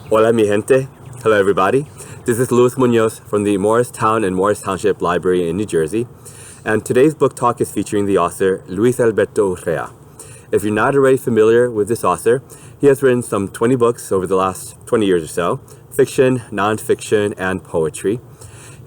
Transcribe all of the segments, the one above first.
Hola mi gente. Hello everybody. This is Luis Muñoz from the Morristown and Morris Township Library in New Jersey. And today's book talk is featuring the author Luis Alberto Urrea. If you're not already familiar with this author, he has written some 20 books over the last 20 years or so, fiction, nonfiction, and poetry.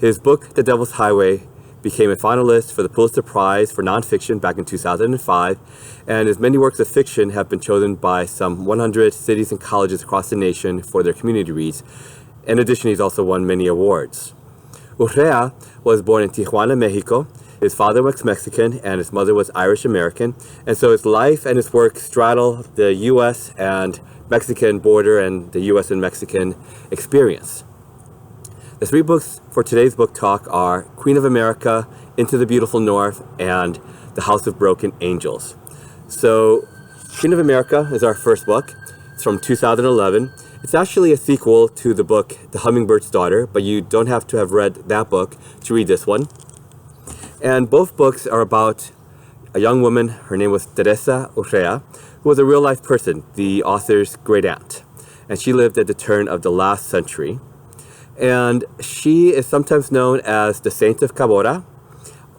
His book, The Devil's Highway, became a finalist for the Pulitzer Prize for Nonfiction back in 2005, and his many works of fiction have been chosen by some 100 cities and colleges across the nation for their community reads. In addition, he's also won many awards. Urrea was born in Tijuana, Mexico. His father was Mexican and his mother was Irish American, and so his life and his work straddle the U.S. and Mexican border and the U.S. and Mexican experience. The three books for today's book talk are Queen of America, Into the Beautiful North, and The House of Broken Angels. So, Queen of America is our first book. It's from 2011. It's actually a sequel to the book The Hummingbird's Daughter, but you don't have to have read that book to read this one. And both books are about a young woman, her name was Teresa Urrea, who was a real-life person, the author's great-aunt. And she lived at the turn of the last century. And she is sometimes known as the Saint of Cabora,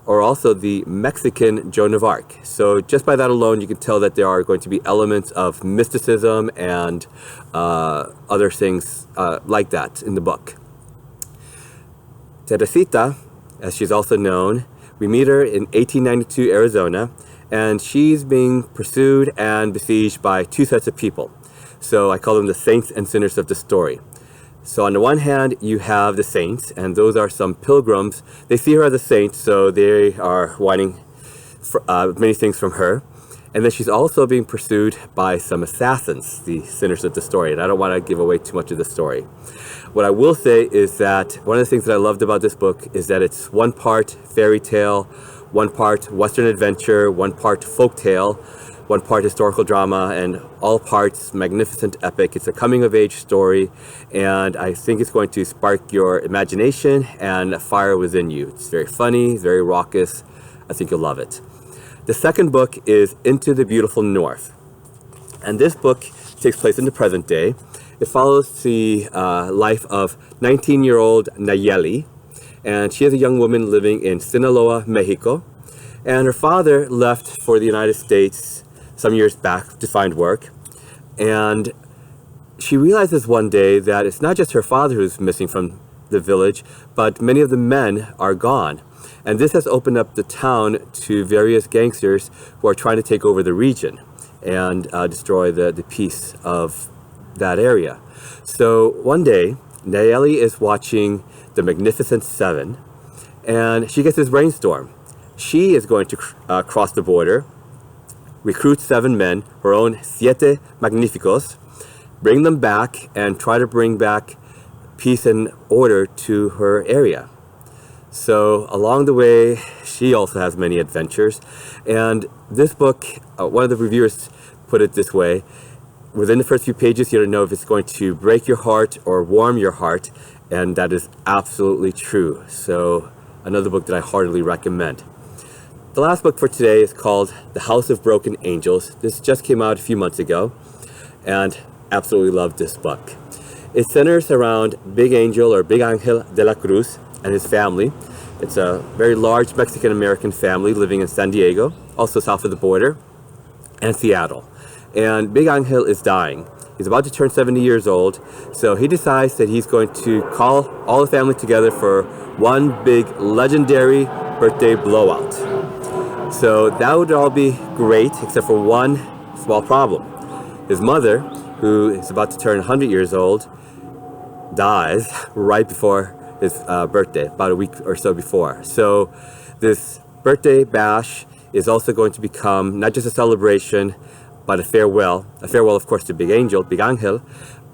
or also the Mexican Joan of Arc. So just by that alone, you can tell that there are going to be elements of mysticism and other things like that in the book. Teresita, as she's also known, we meet her in 1892 Arizona, and she's being pursued and besieged by two sets of people. So I call them the saints and sinners of the story. So on the one hand, you have the saints, and those are some pilgrims. They see her as a saint, so they are wanting many things from her. And then she's also being pursued by some assassins, the sinners of the story. And I don't want to give away too much of the story. What I will say is that one of the things that I loved about this book is that it's one part fairy tale, one part Western adventure, one part folk tale, one part historical drama, and all parts magnificent epic. It's a coming-of-age story, and I think it's going to spark your imagination and a fire within you. It's very funny, very raucous. I think you'll love it. The second book is Into the Beautiful North, and this book takes place in the present day. It follows the life of 19-year-old Nayeli, and she is a young woman living in Sinaloa, Mexico, and her father left for the United States some years back to find work, and she realizes one day that it's not just her father who's missing from the village, but many of the men are gone. And this has opened up the town to various gangsters who are trying to take over the region and destroy the peace of that area. So one day, Nayeli is watching The Magnificent Seven, and she gets this brainstorm. She is going to cross the border, recruit 7 men, her own siete magnificos, bring them back, and try to bring back peace and order to her area. So along the way, she also has many adventures. And this book, one of the reviewers put it this way: within the first few pages, you don't know if it's going to break your heart or warm your heart, and that is absolutely true. So another book that I heartily recommend. The last book for today is called The House of Broken Angels. This just came out a few months ago, and absolutely loved this book. It centers around Big Angel, or Big Angel de la Cruz, and his family. It's a very large Mexican-American family living in San Diego, also south of the border, and Seattle. And Big Angel is dying. He's about to turn 70 years old, so he decides that he's going to call all the family together for one big legendary birthday blowout. So that would all be great, except for one small problem. His mother, who is about to turn 100 years old, dies right before his birthday, about a week or so before. So this birthday bash is also going to become not just a celebration, but a farewell of course to Big Angel, Big Angel,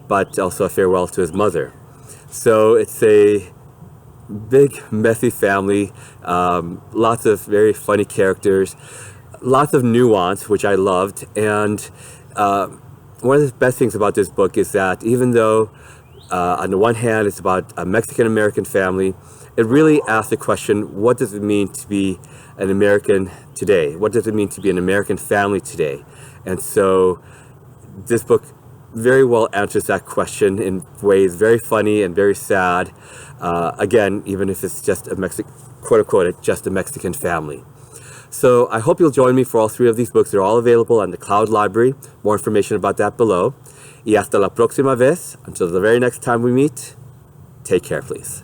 but also a farewell to his mother. So it's a big, messy family, lots of very funny characters, lots of nuance, which I loved. And one of the best things about this book is that even though on the one hand it's about a Mexican-American family, it really asks the question, what does it mean to be an American today? What does it mean to be an American family today? And so this book very well answers that question in ways very funny and very sad. Again, even if it's just a quote unquote, just a Mexican family. So I hope you'll join me for all three of these books. They're all available on the Cloud Library. More information about that below. Y hasta la próxima vez. Until the very next time we meet, take care, please.